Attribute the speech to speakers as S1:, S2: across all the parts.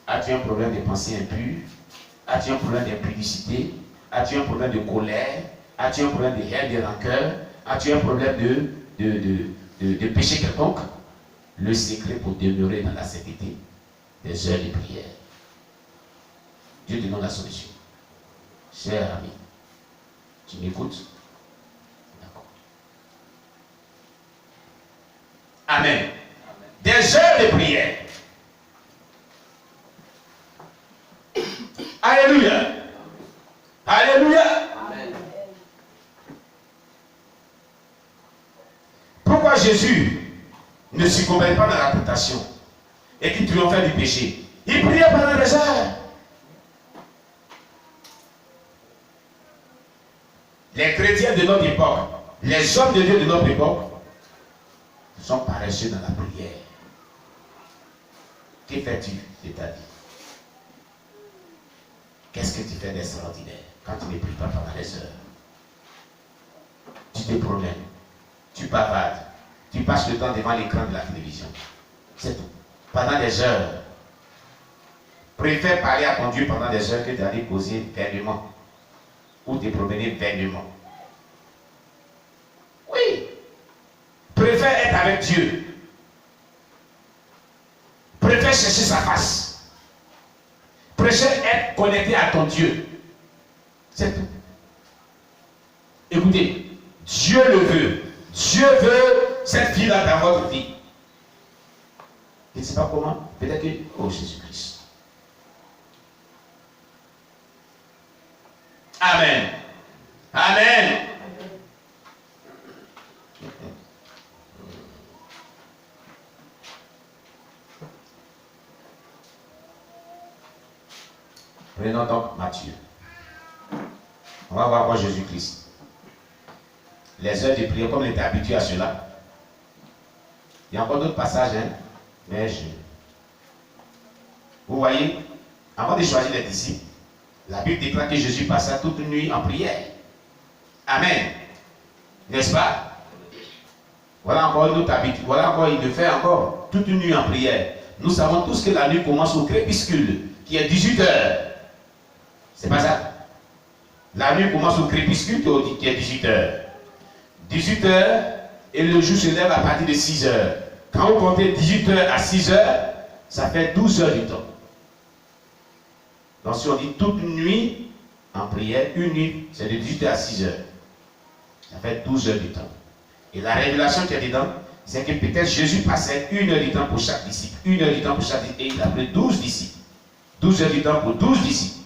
S1: As-tu un problème de pensée impure? As-tu un problème d'impudicité? As-tu un problème de colère? As-tu un problème de haine, de rancœur? As-tu un problème de péché quelconque? Le secret pour demeurer dans la sainteté, des heures de prière. Dieu te donne la solution. Cher ami, tu m'écoutes? D'accord. Amen. Des heures de prière. Alléluia. Alléluia. Amen. Pourquoi Jésus ne succombait pas dans la tentation et qu'il triomphait du péché? Il priait pendant des heures. Les chrétiens de notre époque, les hommes de Dieu de notre époque, sont paresseux dans la prière. Que fais-tu de ta vie? Qu'est-ce que tu fais d'extraordinaire quand tu ne pries pas pendant les heures? Tu te promènes, tu bavardes, tu passes le temps devant l'écran de la télévision. C'est tout. Pendant des heures. Préfère parler à ton Dieu pendant des heures que d'aller causer vainement ou te promener vainement. Oui. Préfère être avec Dieu. Préfère chercher sa face. Préfère être connecté à ton Dieu. C'est tout. Écoutez, Dieu le veut. Dieu veut cette vie-là dans votre vie. Je ne sais pas comment. Peut-être que... Oh Jésus-Christ. Amen. Amen. Prenons donc Matthieu. On va voir Jésus-Christ. Les heures de prière, comme on était habitué à cela. Il y a encore d'autres passages, hein? Mais vous voyez, avant de choisir les disciples, la Bible déclare que Jésus passa toute une nuit en prière. Amen. N'est-ce pas? Voilà encore une autre habitude. Voilà encore, il le fait encore toute une nuit en prière. Nous savons tous que la nuit commence au crépuscule, qui est 18 heures. C'est pas ça? La nuit commence au crépuscule, qui est 18 heures. 18 heures, et le jour se lève à partir de 6 heures. Quand vous comptez 18 heures à 6 heures, ça fait 12 heures du temps. Donc si on dit toute une nuit en prière, une nuit, c'est de 18 heures à 6 heures. Ça fait 12 heures du temps. Et la révélation qui est dedans, c'est que peut-être Jésus passait 1 heure du temps pour chaque disciple. 1 heure du temps pour chaque disciple. Et il a appelé 12 disciples. 12 heures du temps pour 12 disciples.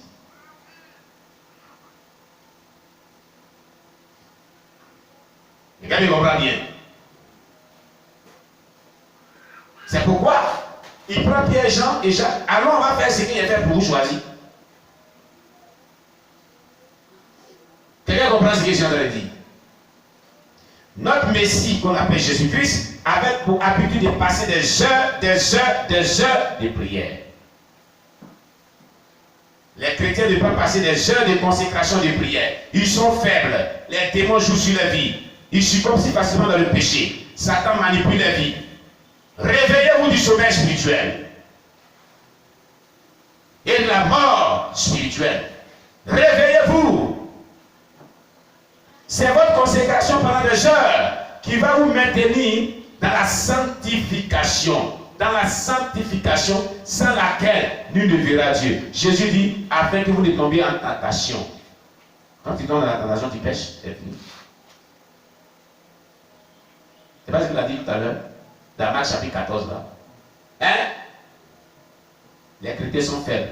S1: Regardez, comprend bien. C'est pourquoi il prend Pierre, Jean et Jacques. Alors on va faire ce qu'il a fait pour vous choisir. Quelqu'un comprend ce que je viens de dire? Notre Messie, qu'on appelle Jésus-Christ, avait pour habitude de passer des heures de prière. Les chrétiens ne peuvent pas passer des heures de consécration de prière. Ils sont faibles. Les démons jouent sur leur vie. Ils succombent si facilement dans le péché. Satan manipule leur vie. Réveillez-vous du sommeil spirituel et de la mort spirituelle. Réveillez-vous. C'est votre consécration pendant des heures qui va vous maintenir dans la sanctification. Dans la sanctification sans laquelle nul ne verra Dieu. Jésus dit, afin que vous ne tombiez en tentation. Quand tu tombes dans la tentation, tu pêches, c'est fini. C'est pas ce qu'il a dit tout à l'heure, dans Marc chapitre 14 là. Hein? Les chrétiens sont faibles.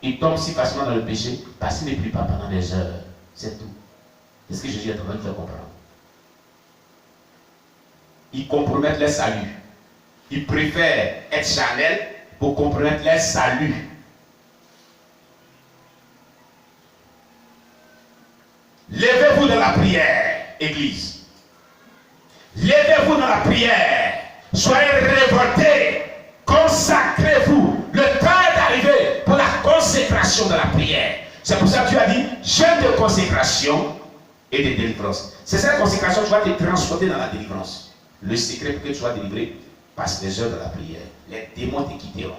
S1: Ils tombent si facilement dans le péché parce qu'ils ne prient pas pendant des heures. C'est tout. C'est ce que Jésus est en train de faire comprendre. Ils compromettent leur salut. Ils préfèrent être charnels pour compromettre leur salut. Levez-vous dans la prière, Église. Levez-vous dans la prière. Soyez révoltés. Consacrez-vous. Le temps est arrivé pour la consécration de la prière. C'est pour ça que Dieu a dit jeûne de consécration et de délivrance. C'est cette consécration qui va te transporter dans la délivrance. Le secret pour que tu sois délivré, passe les heures de la prière. Les démons te quitteront.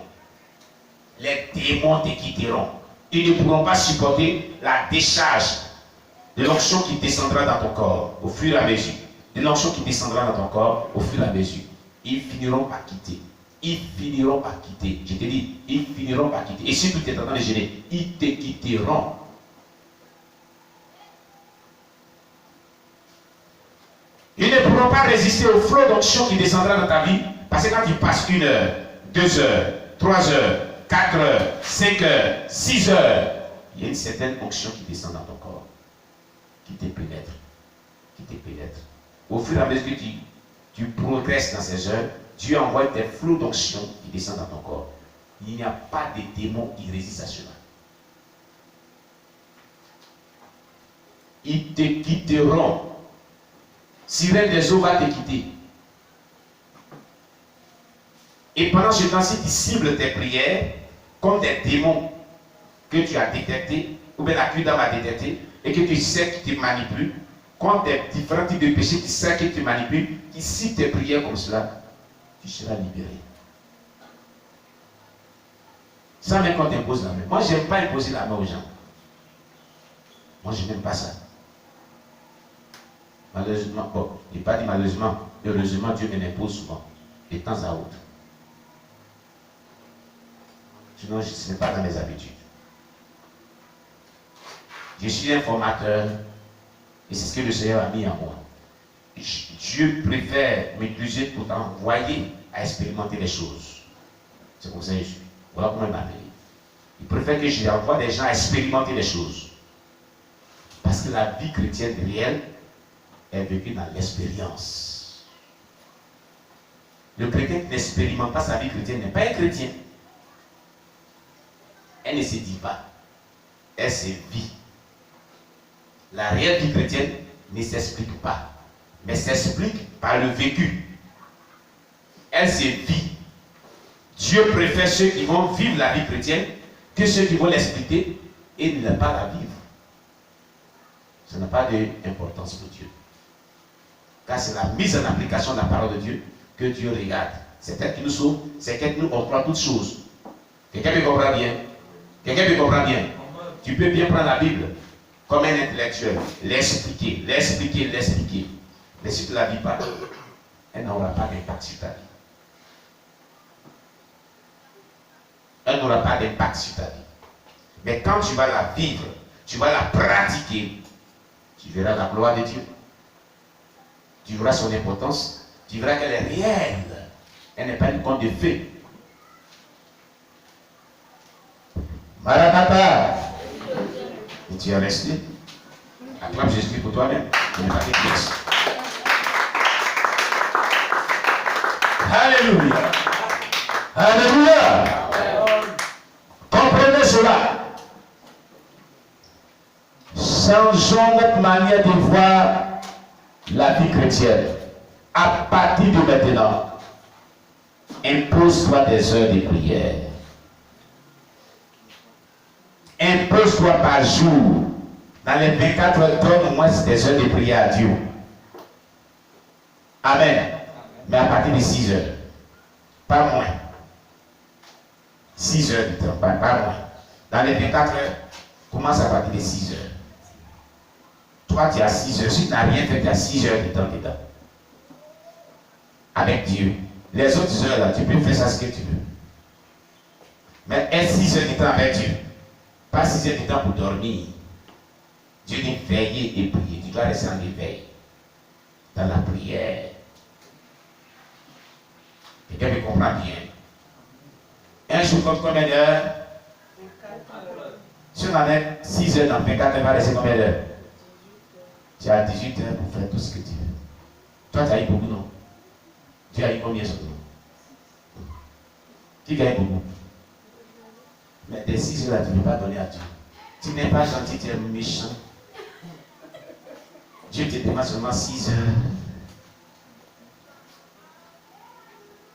S1: les démons te quitteront. Ils ne pourront pas supporter la décharge de l'onction qui descendra dans ton corps au fur et à mesure. De l'onction qui descendra dans ton corps au fur et à mesure. Ils finiront par quitter. Ils finiront par quitter. Je te dis, ils finiront par quitter. Et si tu es en train de gêner, ils te quitteront. Ils ne pourront pas résister au flot d'onction qui descendra dans ta vie. Parce que quand tu passes 1 heure, 2 heures, 3 heures, 4 heures, 5 heures, 6 heures, il y a une certaine onction qui descend dans ton corps. Qui te pénètre. Qui te pénètre. Au fur et à mesure que tu progresses dans ces heures, Dieu envoie des flots d'onction qui descendent dans ton corps. Il n'y a pas de démon qui résiste à cela. Ils te quitteront. Sirène des eaux va te quitter. Et pendant ce temps-ci, tu cibles tes prières comme des démons que tu as détectés, ou bien la pluie d'âme a détecté, et que tu sais qui te manipulent, comme des différents types de péchés, tu sais qui te manipulent, qui ciblent tes prières comme cela, tu seras libéré. Sans même qu'on t'impose la main. Moi, je n'aime pas imposer la main aux gens. Moi, je n'aime pas ça. Malheureusement, bon, je n'ai pas dit malheureusement, heureusement, Dieu me l'impose souvent, de temps à autre. Sinon, ce n'est pas dans mes habitudes. Je suis un formateur, et c'est ce que le Seigneur a mis en moi. Dieu préfère m'utiliser pour t'envoyer à expérimenter les choses. C'est comme ça que je suis. Voilà comment il m'a appelé. Il préfère que je envoie des gens à expérimenter les choses. Parce que la vie chrétienne réelle est vécue dans l'expérience. Le chrétien qui n'expérimente pas sa vie chrétienne n'est pas un chrétien. Elle ne se dit pas. Elle se vit. La réelle vie chrétienne ne s'explique pas, mais s'explique par le vécu. Elle se vit. Dieu préfère ceux qui vont vivre la vie chrétienne que ceux qui vont l'expliquer et ne pas la vivre. Ça n'a pas d'importance pour Dieu. Car c'est la mise en application de la parole de Dieu que Dieu regarde. C'est elle qui nous sauve, c'est elle qui nous comprend toutes choses. Quelqu'un me comprend bien? Quelqu'un me comprend bien? Tu peux bien prendre la Bible comme un intellectuel, l'expliquer. Mais si tu ne la vis pas, elle n'aura pas d'impact sur ta vie. Elle n'aura pas d'impact sur ta vie. Mais quand tu vas la vivre, tu vas la pratiquer, tu verras la gloire de Dieu. Tu verras son importance. Tu verras qu'elle est réelle. Elle n'est pas une conte de fées. Maranatha. Et tu es resté. Acclame Jésus pour toi-même. Ce n'est pas des pièces. Alléluia. Alléluia. Comprenez cela. Changeons notre manière de voir la vie chrétienne. À partir de maintenant, impose-toi des heures de prière. Impose-toi par jour. Dans les 24 heures, donne au moins des heures de prière à Dieu. Amen. Mais à partir de 6 heures. Pas moins. 6 heures du temps, pas moins. Dans les 24 heures, commence à partir de 6 heures. Toi, tu as 6 heures. Si tu n'as rien fait, tu as 6 heures de temps dedans. Avec Dieu. Les autres heures, là, tu peux faire ça ce que tu veux. Mais aie 6 heures de temps avec Dieu. Pas 6 heures de temps pour dormir. Dieu dit veiller et prier. Tu dois rester en éveil. Dans la prière. Quelqu'un me comprend bien. Un jour comme combien d'heures? Si on en a 6 heures dans 24 heures, va rester combien d'heures? Tu as 18 heures pour faire tout ce que tu veux. Toi, tu as eu beaucoup, non? Tu as eu combien sur nous? Qui gagne beaucoup? Mais des 6 heures là, tu ne peux pas donner à Dieu. Tu n'es pas gentil, tu es méchant. Dieu te demande seulement 6 heures.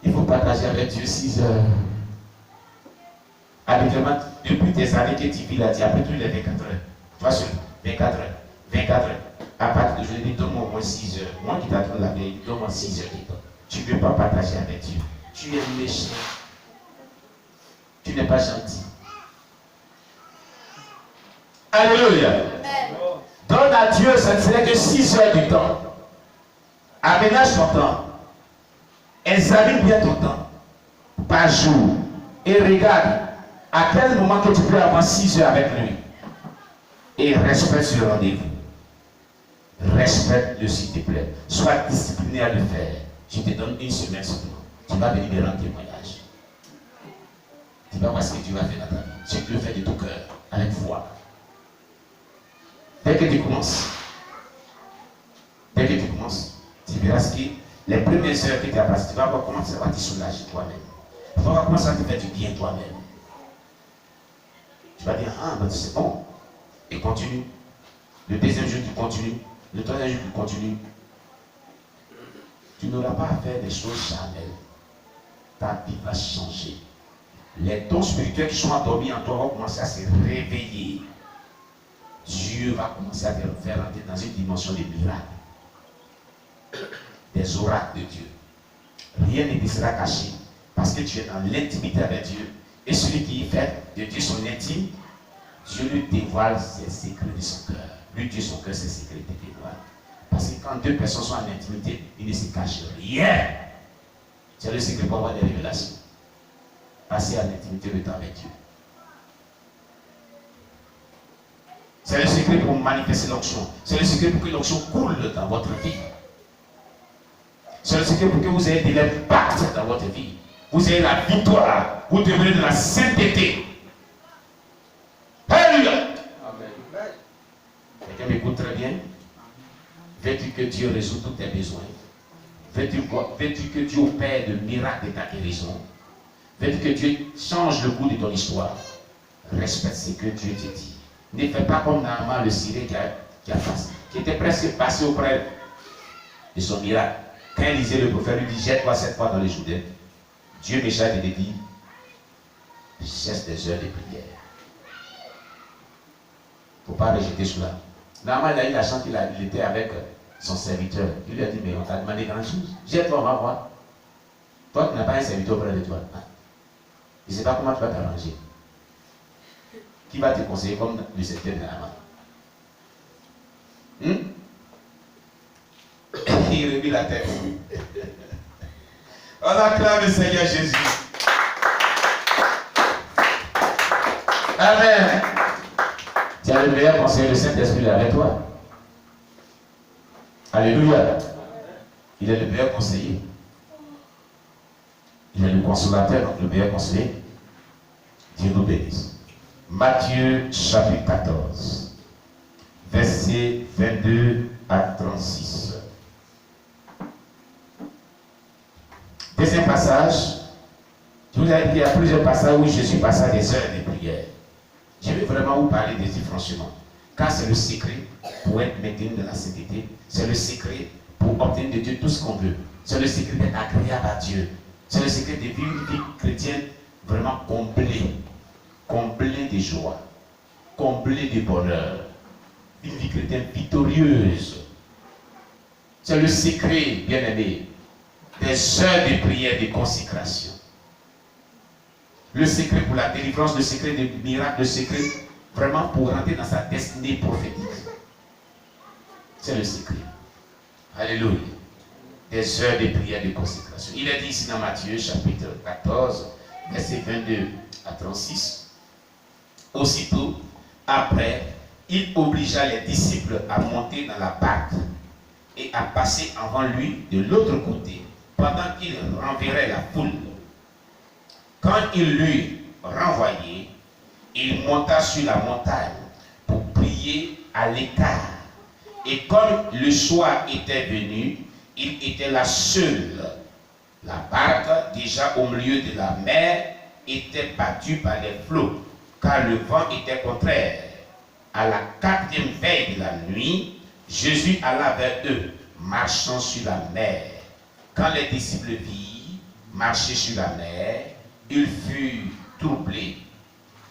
S1: Il faut partager avec Dieu 6 heures. Habituellement, depuis des années que tu vis là, tu as pris tous les 24 heures. Toi seul, 24 heures. 24 heures. À partir de aujourd'hui, donne-moi au moins 6 heures. Moi qui t'attends la veille, donne-moi 6 heures de temps. Tu ne peux pas partager avec Dieu. Tu es méchant. Tu n'es pas gentil. Alléluia. Donne à Dieu, ça ne serait que 6 heures du temps. Aménage ton temps. Examine bien ton temps. Par jour. Et regarde à quel moment que tu peux avoir 6 heures avec lui. Et respecte ce rendez-vous. Respecte-le s'il te plaît. Sois discipliné à le faire. Je te donne 1 semaine seulement. Tu vas venir me rendre témoignage. Tu vas voir ce que tu vas faire dans ta vie. Si tu le fais de tout cœur, avec foi. Dès que tu commences, tu verras ce que les premières heures que tu as passées, tu vas voir comment ça va te soulager toi-même. Tu vas voir comment ça te fait du bien toi-même. Tu vas dire, ah, ben c'est bon. Et continue. Le deuxième jour, tu continues. Le troisième jour, tu continues. Tu n'auras pas à faire des choses charnelles. Ta vie va changer. Les dons spirituels qui sont endormis en toi vont commencer à se réveiller. Dieu va commencer à te faire entrer dans une dimension de miracles. Des oracles de Dieu. Rien ne te sera caché. Parce que tu es dans l'intimité avec Dieu. Et celui qui fait de Dieu son intime, Dieu lui dévoile ses secrets de son cœur. Lui, Dieu, son cœur, ses secrets te dévoile. Parce que quand 2 personnes sont en intimité, ils ne se cachent rien. C'est le secret pour avoir des révélations. Passer en intimité le temps avec Dieu. C'est le secret pour manifester l'onction. C'est le secret pour que l'onction coule dans votre vie. C'est le secret pour que vous ayez de l'impact dans votre vie. Vous ayez la victoire. Vous devenez de la sainteté. Alléluia. Amen. Quelqu'un m'écoute très bien. Veux-tu que Dieu résout tous tes besoins? Veux-tu que Dieu opère de miracles de ta guérison? Veux-tu que Dieu change le cours de ton histoire? Respecte ce que Dieu te dit. Ne fais pas comme Naaman le Syrien qui était presque passé auprès de son miracle. Quand Élisée le prophète lui dit, jette-toi 7 fois dans les Jourdains, Dieu me charge et te dit, cesse des heures de prière. Il ne faut pas rejeter cela. Naaman il a eu la chance qu'il était avec son serviteur. Il lui a dit, mais on t'a demandé grand chose. Jette-toi, on va voir. Toi, tu n'as pas un serviteur auprès de toi. Je ne sais pas comment tu vas t'arranger. Qui va te conseiller comme le secteur de Naaman? Il remit la tête. On acclame le Seigneur Jésus. Amen. Tu as le meilleur conseiller, le Saint-Esprit est avec toi. Alléluia. Il est le meilleur conseiller. Il est le consolateur, donc le meilleur conseiller. Dieu nous bénisse. Matthieu chapitre 14, versets 22 à 36. Deuxième passage, je vous avais dit qu'il y a plusieurs passages où Jésus passe à des heures de prière. Je vais vraiment vous parler de Dieu franchement. Car c'est le secret pour être maintenu dans la sainteté. C'est le secret pour obtenir de Dieu tout ce qu'on veut. C'est le secret d'être agréable à Dieu. C'est le secret de vivre une vie chrétienne vraiment comblée. Comblée de joie. Comblée de bonheur. Une vie chrétienne victorieuse. C'est le secret, bien aimé, des heures de prière, de consécration. Le secret pour la délivrance, le secret des miracles, le secret vraiment pour rentrer dans sa destinée prophétique. C'est le secret. Alléluia. Des heures de prière, de consécration. Il est dit ici dans Matthieu chapitre 14, verset 22 à 36. Aussitôt, après, il obligea les disciples à monter dans la barque et à passer avant lui de l'autre côté, pendant qu'il renverrait la foule. Quand il l'eut renvoyé, il monta sur la montagne pour prier à l'écart. Et comme le soir était venu, il était là seul. La barque, déjà au milieu de la mer, était battue par les flots, car le vent était contraire. À la 4e veille de la nuit, Jésus alla vers eux, marchant sur la mer. Quand les disciples virent marcher sur la mer, ils furent troublés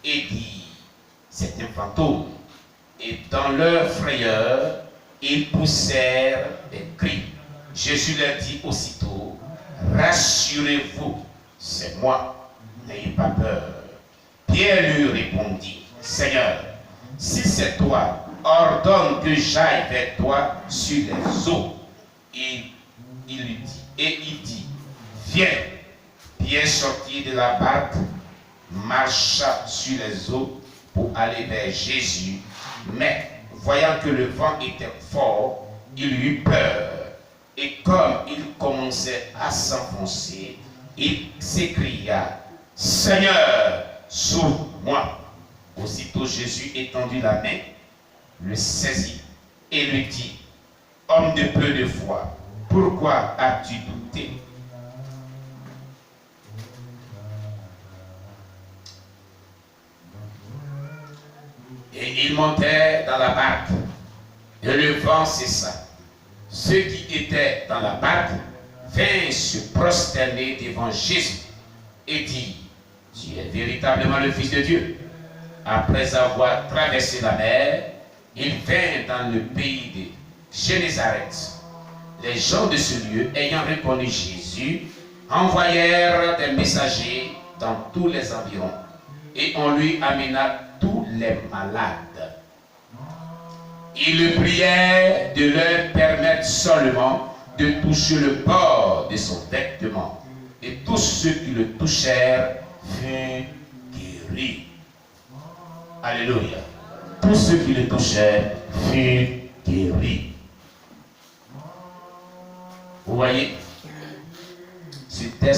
S1: et dirent, c'est un fantôme. Et dans leur frayeur, ils poussèrent des cris. Jésus leur dit aussitôt, rassurez-vous, c'est moi, n'ayez pas peur. Pierre lui répondit, Seigneur, si c'est toi, ordonne que j'aille vers toi sur les eaux. Et il dit, viens. Pierre sortit de la barque, marcha sur les eaux pour aller vers Jésus, mais voyant que le vent était fort, il eut peur. Et comme il commençait à s'enfoncer, il s'écria, Seigneur, sauve-moi. Aussitôt Jésus étendit la main, le saisit et lui dit, homme de peu de foi, pourquoi as-tu douté? Et ils montèrent dans la barque, et le vent cessa. Ceux qui étaient dans la barque vinrent se prosterner devant Jésus et dirent, tu es véritablement le Fils de Dieu. Après avoir traversé la mer, ils vinrent dans le pays de Génézareth. Les gens de ce lieu, ayant reconnu Jésus, envoyèrent des messagers dans tous les environs, et on lui amena tous les malades. Ils le prièrent de leur permettre seulement de toucher le bord de son vêtement. Et tous ceux qui le touchèrent furent guéris. Alléluia. Tous ceux qui le touchèrent furent guéris. Vous voyez, ce texte